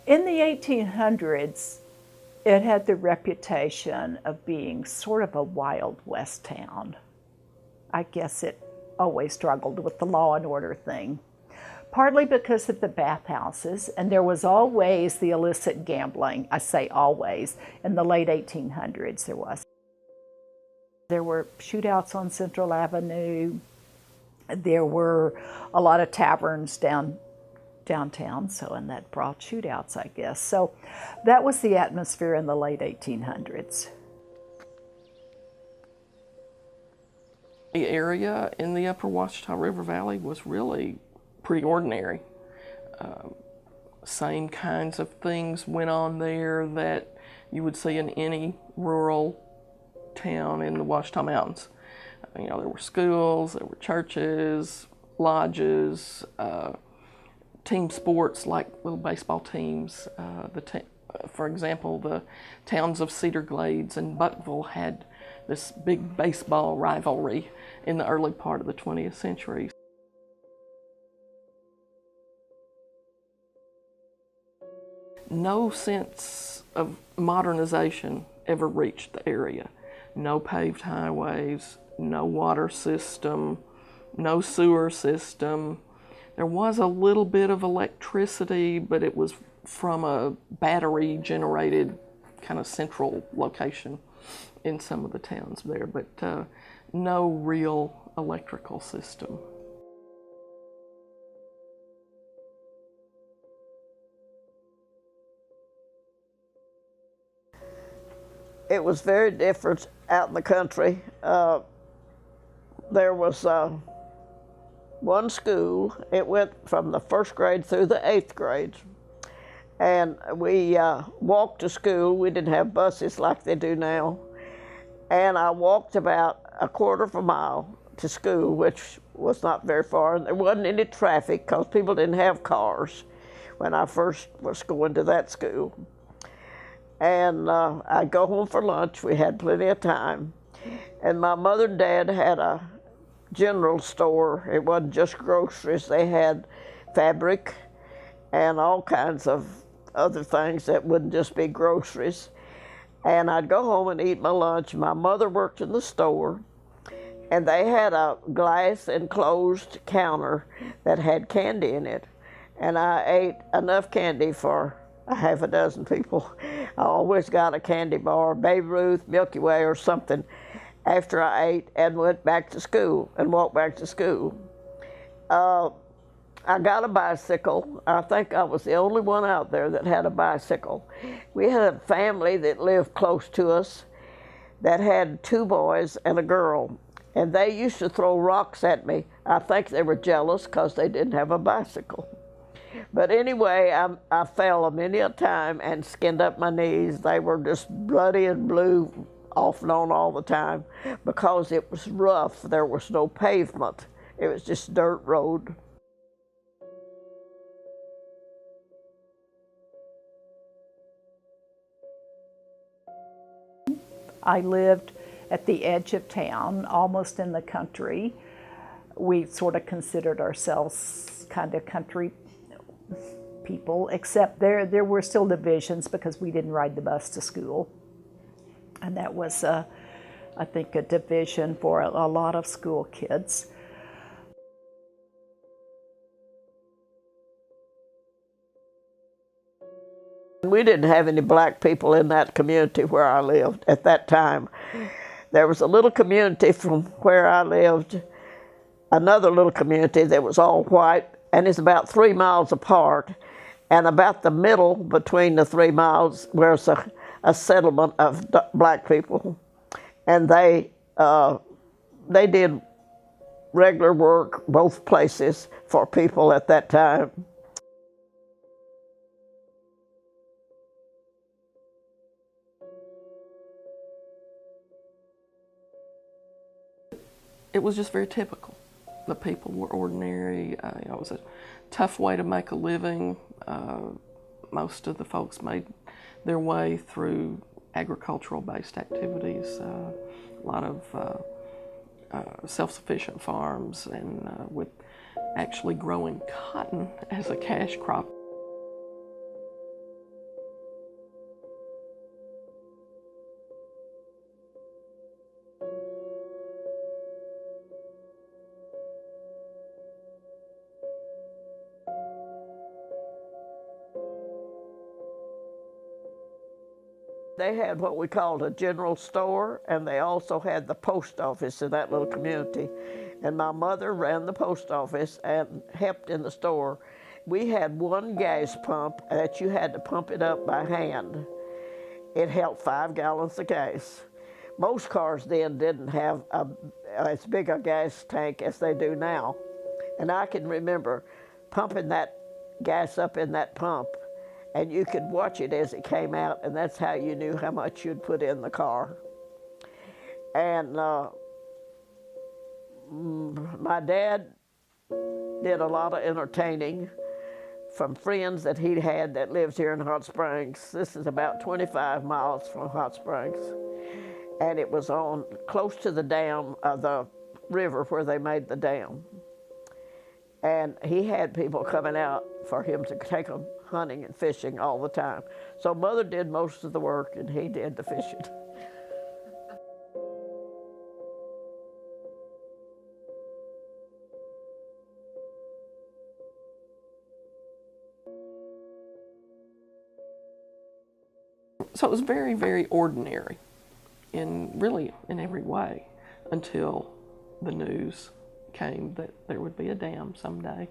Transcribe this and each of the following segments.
In the 1800s, it had the reputation of being sort of a Wild West town. I guess it always struggled with the law and order thing, partly because of the bathhouses, and there was always the illicit gambling. I say always. In the late 1800s there was. There were shootouts on Central Avenue. There were a lot of taverns downtown, and that brought shootouts, I guess. So that was the atmosphere in the late 1800s. The area in the upper Ouachita River Valley was really pretty ordinary. Same kinds of things went on there that you would see in any rural town in the Ouachita Mountains. You know, there were schools, there were churches, lodges, team sports like little baseball teams. For example, the towns of Cedar Glades and Buckville had this big baseball rivalry in the early part of the 20th century. No sense of modernization ever reached the area. No paved highways, no water system, no sewer system. There was a little bit of electricity, but it was from a battery-generated kind of central location in some of the towns there, but no real electrical system. It was very different out in the country. There was one school. It went from the 1st grade through the 8th grade. And we walked to school. We didn't have buses like they do now. And I walked about a quarter of a mile to school, which was not very far. And there wasn't any traffic because people didn't have cars when I first was going to that school. And I'd go home for lunch. We had plenty of time. And my mother and dad had a general store. It wasn't just groceries. They had fabric and all kinds of other things that wouldn't just be groceries. And I'd go home and eat my lunch. My mother worked in the store, and they had a glass enclosed counter that had candy in it. And I ate enough candy for a half a dozen people. I always got a candy bar, Baby Ruth, Milky Way, or something after I ate and went back to school and walked back to school. I got a bicycle. I think I was the only one out there that had a bicycle. We had a family that lived close to us that had 2 boys and a girl, and they used to throw rocks at me. I think they were jealous because they didn't have a bicycle. But anyway, I fell many a time and skinned up my knees. They were just bloody and blue off and on all the time because it was rough. There was no pavement. It was just dirt road. I lived at the edge of town, almost in the country. We sort of considered ourselves kind of country people, except there were still divisions because we didn't ride the bus to school. And that was, I think, a division for a lot of school kids. We didn't have any black people in that community where I lived at that time. There was a little community from where I lived, another little community that was all white, and it's about 3 miles apart. And about the middle between the 3 miles was a settlement of black people. And they did regular work both places for people at that time. It was just very typical. The people were ordinary. It was a tough way to make a living. Most of the folks made their way through agricultural-based activities, a lot of self-sufficient farms, and with actually growing cotton as a cash crop. They had what we called a general store, and they also had the post office in that little community. And my mother ran the post office and helped in the store. We had one gas pump that you had to pump it up by hand. It held 5 gallons of gas. Most cars then didn't have as big a gas tank as they do now. And I can remember pumping that gas up in that pump, and you could watch it as it came out, and that's how you knew how much you'd put in the car. And my dad did a lot of entertaining from friends that he had that lives here in Hot Springs. This is about 25 miles from Hot Springs. And it was on close to the dam, the river where they made the dam. And he had people coming out for him to take them hunting and fishing all the time. So Mother did most of the work and he did the fishing. So it was very, very ordinary really in every way until the news came that there would be a dam someday.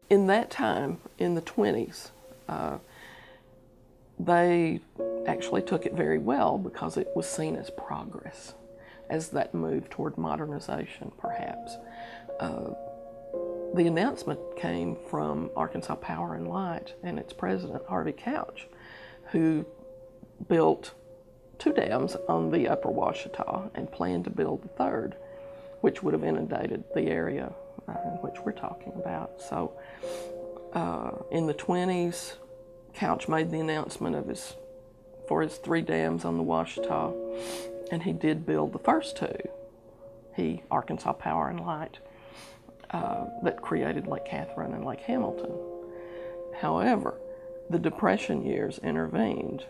In that time, in the 20s, they actually took it very well because it was seen as progress, as that move toward modernization, perhaps. The announcement came from Arkansas Power and Light and its president, Harvey Couch, who built 2 dams on the upper Washita and planned to build the 3rd, which would have inundated the area in which we're talking about. So in the 20s, Couch made the announcement for his 3 dams on the Washita, and he did build the first 2, Arkansas Power and Light, that created Lake Catherine and Lake Hamilton. However, the Depression years intervened,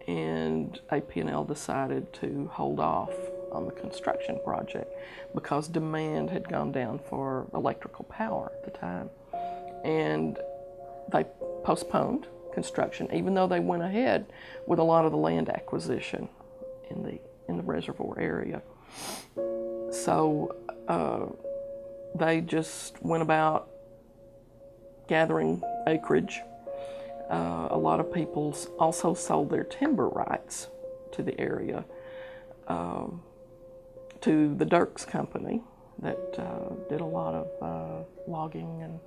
and AP&L decided to hold off on the construction project because demand had gone down for electrical power at the time. And they postponed construction, even though they went ahead with a lot of the land acquisition in the reservoir area. So they just went about gathering acreage. A lot of people also sold their timber rights to the area to the Dirks Company that did a lot of logging and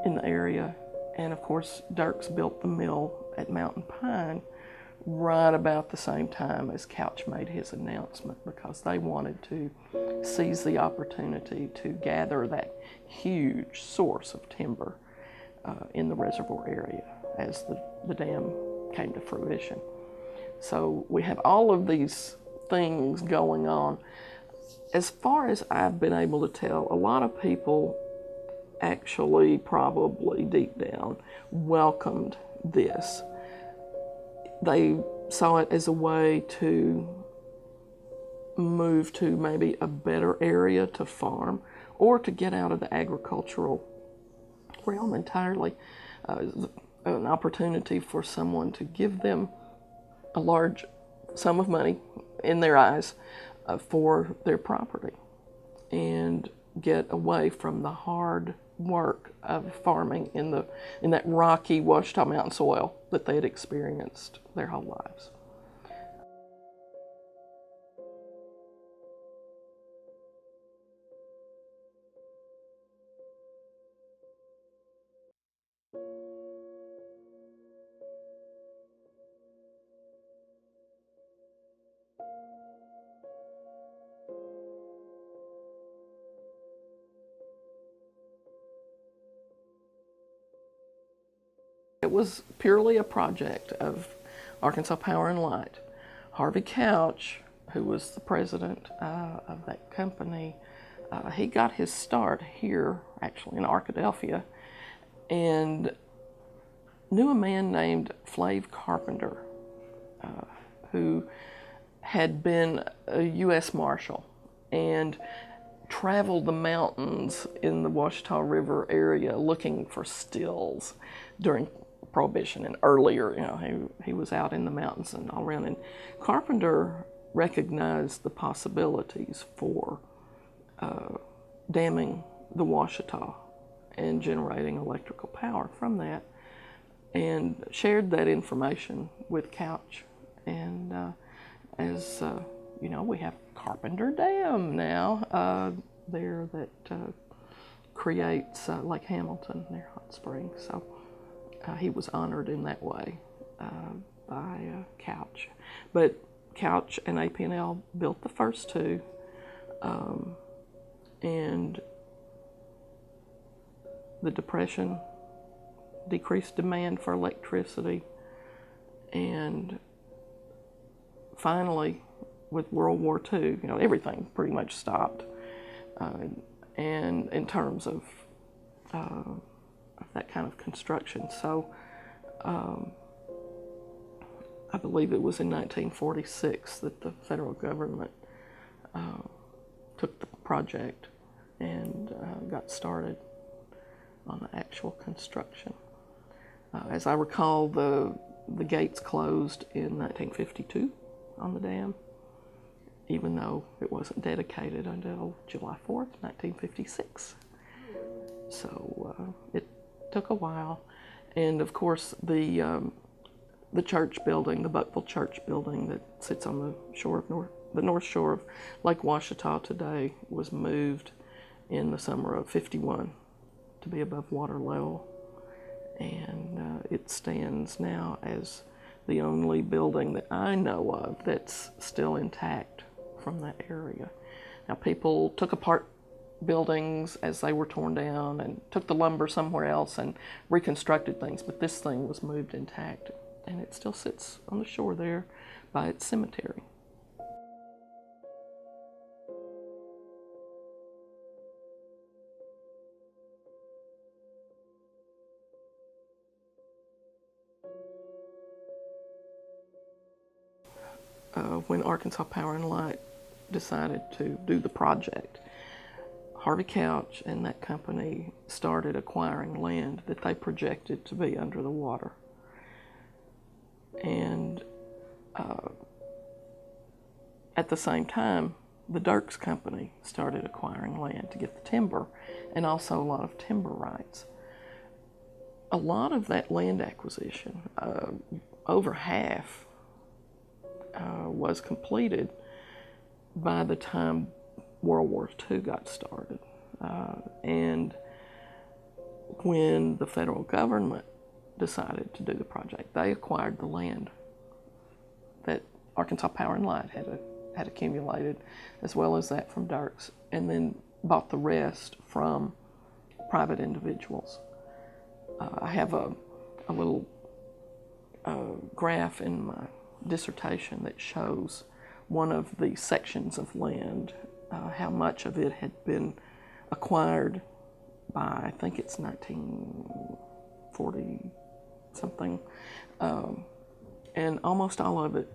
in the area. And of course, Dirks built the mill at Mountain Pine right about the same time as Couch made his announcement, because they wanted to seize the opportunity to gather that huge source of timber in the reservoir area as the dam came to fruition. So we have all of these things going on. As far as I've been able to tell, a lot of people actually probably deep down welcomed this. They saw it as a way to move to maybe a better area to farm or to get out of the agricultural realm entirely. An opportunity for someone to give them a large sum of money in their eyes for their property and get away from the hard work of farming in that rocky Washita Mountain soil that they had experienced their whole lives. It was purely a project of Arkansas Power and Light. Harvey Couch, who was the president of that company, he got his start here, actually in Arkadelphia, and knew a man named Flav Carpenter, who had been a U.S. Marshal and traveled the mountains in the Washita River area looking for stills during Prohibition and earlier. You know, he was out in the mountains and all around. And Carpenter recognized the possibilities for damming the Washita and generating electrical power from that, and shared that information with Couch. And as you know, we have Carpenter Dam now there that creates Lake Hamilton near Hot Springs. So he was honored in that way by Couch. But Couch and AP&L built the first two, and the Depression decreased demand for electricity, and finally, with World War II, you know, everything pretty much stopped. And in terms of that kind of construction. So I believe it was in 1946 that the federal government took the project and got started on the actual construction. As I recall, the gates closed in 1952 on the dam, even though it wasn't dedicated until July 4th, 1956. So it took a while. And of course, the church building, the Buckville Church building that sits on the shore of the north shore of Lake Washita today, was moved in the summer of '51 to be above water level. And it stands now as the only building that I know of that's still intact from that area. Now, people took apart buildings as they were torn down and took the lumber somewhere else and reconstructed things, but this thing was moved intact, and it still sits on the shore there by its cemetery. When Arkansas Power and Light decided to do the project, Harvey Couch and that company started acquiring land that they projected to be under the water. And at the same time, the Dirks Company started acquiring land to get the timber, and also a lot of timber rights. A lot of that land acquisition, over half, was completed by the time World War II got started. And when the federal government decided to do the project, they acquired the land that Arkansas Power and Light had accumulated, as well as that from Dirks, and then bought the rest from private individuals. I have a little graph in my dissertation that shows one of the sections of land, how much of it had been acquired by, I think it's 1940 something, and almost all of it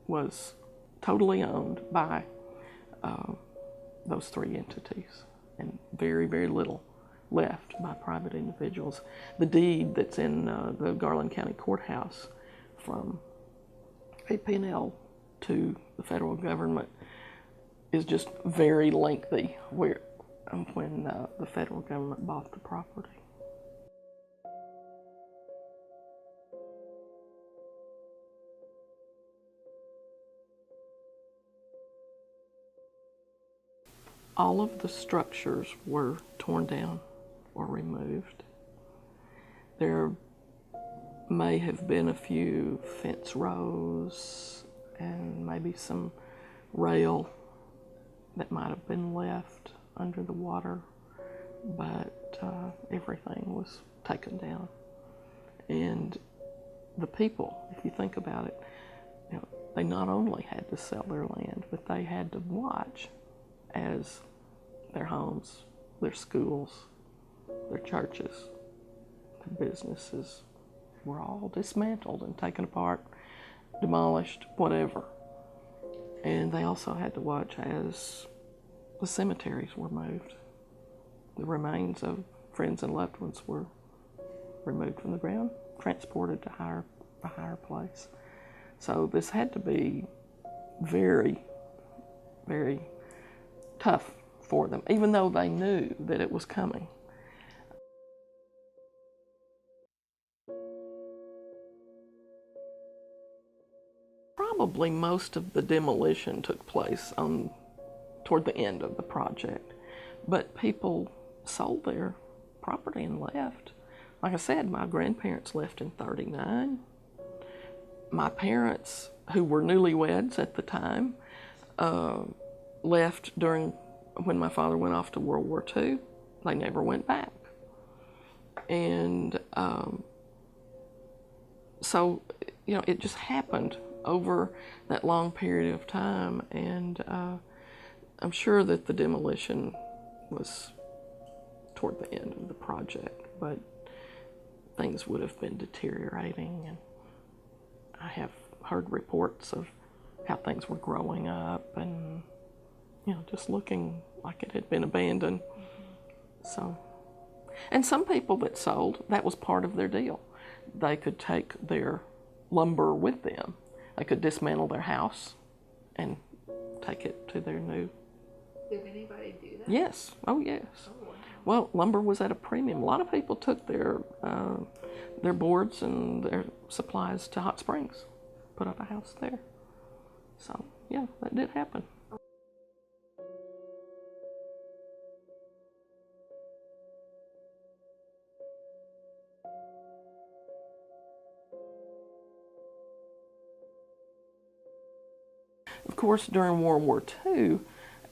was totally owned by those three entities, and very, very little left by private individuals. The deed that's in the Garland County Courthouse from AP&L to the federal government is just very lengthy when the federal government bought the property. All of the structures were torn down or removed. There may have been a few fence rows and maybe some rail that might have been left under the water, but everything was taken down. And the people, if you think about it, you know, they not only had to sell their land, but they had to watch as their homes, their schools, their churches, their businesses were all dismantled and taken apart, demolished, whatever. And they also had to watch as the cemeteries were moved. The remains of friends and loved ones were removed from the ground, transported to a higher place. So this had to be very, very tough for them, even though they knew that it was coming. Probably most of the demolition took place toward the end of the project, but people sold their property and left. Like I said, my grandparents left in '39. My parents, who were newlyweds at the time, left when my father went off to World War II. They never went back. And so, it just happened over that long period of time, and I'm sure that the demolition was toward the end of the project, but things would have been deteriorating, and I have heard reports of how things were growing up and just looking like it had been abandoned. So, and some people that sold, that was part of their deal. They could take their lumber with them. They could dismantle their house and take it to their new. Did anybody do that? Yes. Oh, yes. Oh, wow. Well, lumber was at a premium. A lot of people took their boards and their supplies to Hot Springs, put up a house there. So, yeah, that did happen. Of course, during World War II,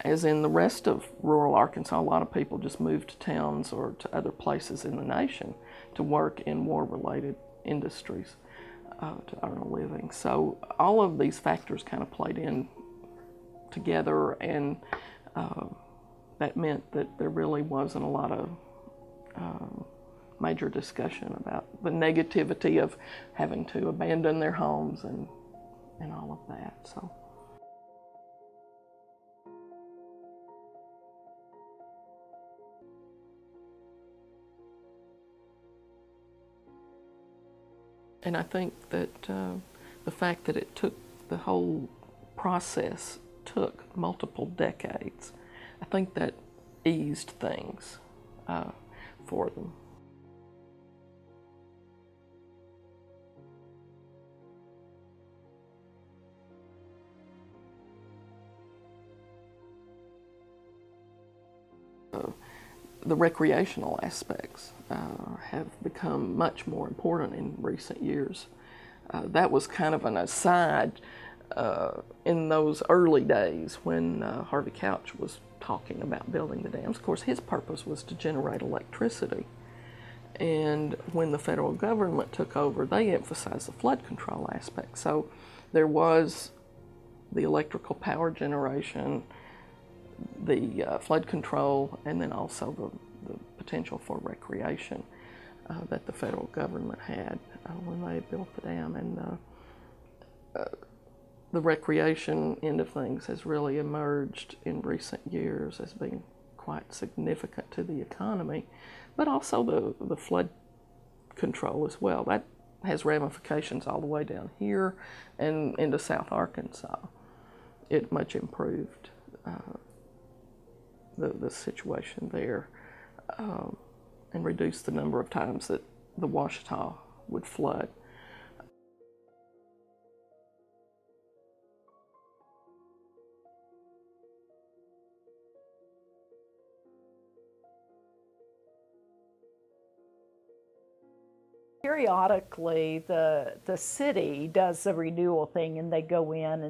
as in the rest of rural Arkansas, a lot of people just moved to towns or to other places in the nation to work in war-related industries to earn a living. So all of these factors kind of played in together, and that meant that there really wasn't a lot of major discussion about the negativity of having to abandon their homes and all of that. So. And I think that the fact that the whole process took multiple decades, I think that eased things for them. The recreational aspects have become much more important in recent years. That was kind of an aside in those early days when Harvey Couch was talking about building the dams. Of course, his purpose was to generate electricity. And when the federal government took over, they emphasized the flood control aspect. So there was the electrical power generation, the flood control, and then also the potential for recreation that the federal government had when they built the dam. And the recreation end of things has really emerged in recent years as being quite significant to the economy, but also the flood control as well. That has ramifications all the way down here and into South Arkansas. It much improved the situation there and reduced the number of times that the Ouachita would flood. Periodically, the city does the renewal thing, and they go in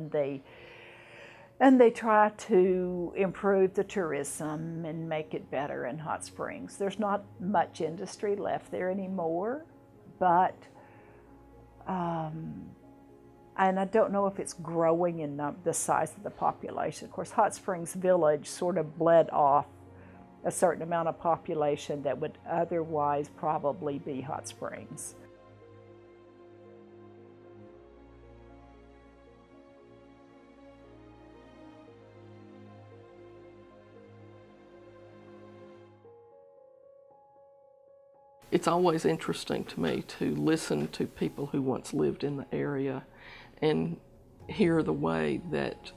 and they try to improve the tourism and make it better in Hot Springs. There's not much industry left there anymore, but and I don't know if it's growing in the size of the population. Of course, Hot Springs Village sort of bled off a certain amount of population that would otherwise probably be Hot Springs. it's always interesting to me to listen to people who once lived in the area and hear the way that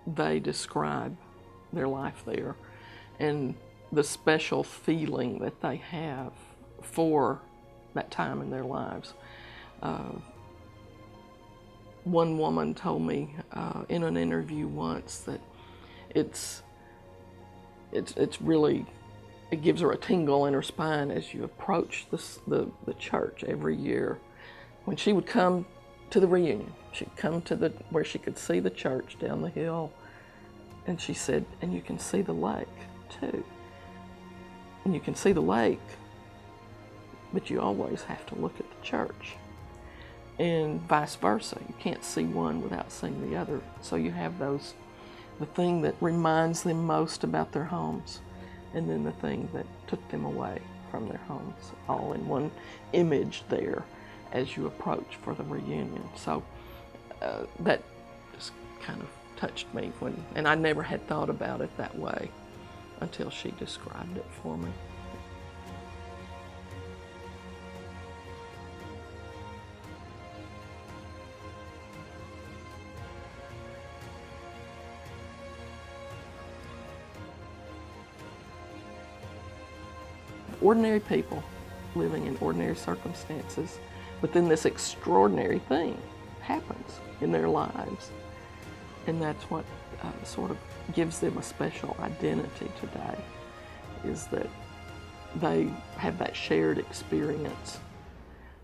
they describe their life there and the special feeling that they have for that time in their lives. One woman told me in an interview once that it's really, it gives her a tingle in her spine as you approach the church every year. When she would come to the reunion, she'd come to where she could see the church down the hill, and she said, and you can see the lake too. And you can see the lake, but you always have to look at the church. And vice versa, you can't see one without seeing the other. So you have the thing that reminds them most about their homes, and then the thing that took them away from their homes, all in one image there as you approach for the reunion. So that just kind of touched me and I never had thought about it that way until she described it for me. Ordinary people living in ordinary circumstances, but then this extraordinary thing happens in their lives. And that's what sort of gives them a special identity today, is that they have that shared experience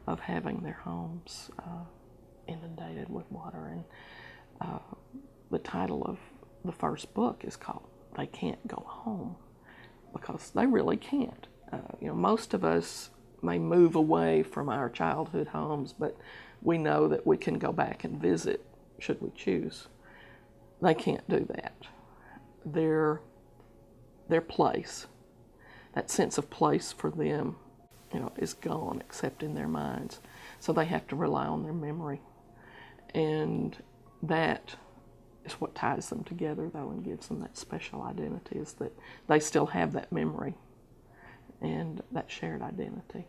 of having their homes inundated with water. And the title of the first book is called They Can't Go Home, because they really can't. Most of us may move away from our childhood homes, but we know that we can go back and visit should we choose. They can't do that. Their place, that sense of place for them, is gone except in their minds. So they have to rely on their memory. And that is what ties them together, though, and gives them that special identity, is that they still have that memory and that shared identity.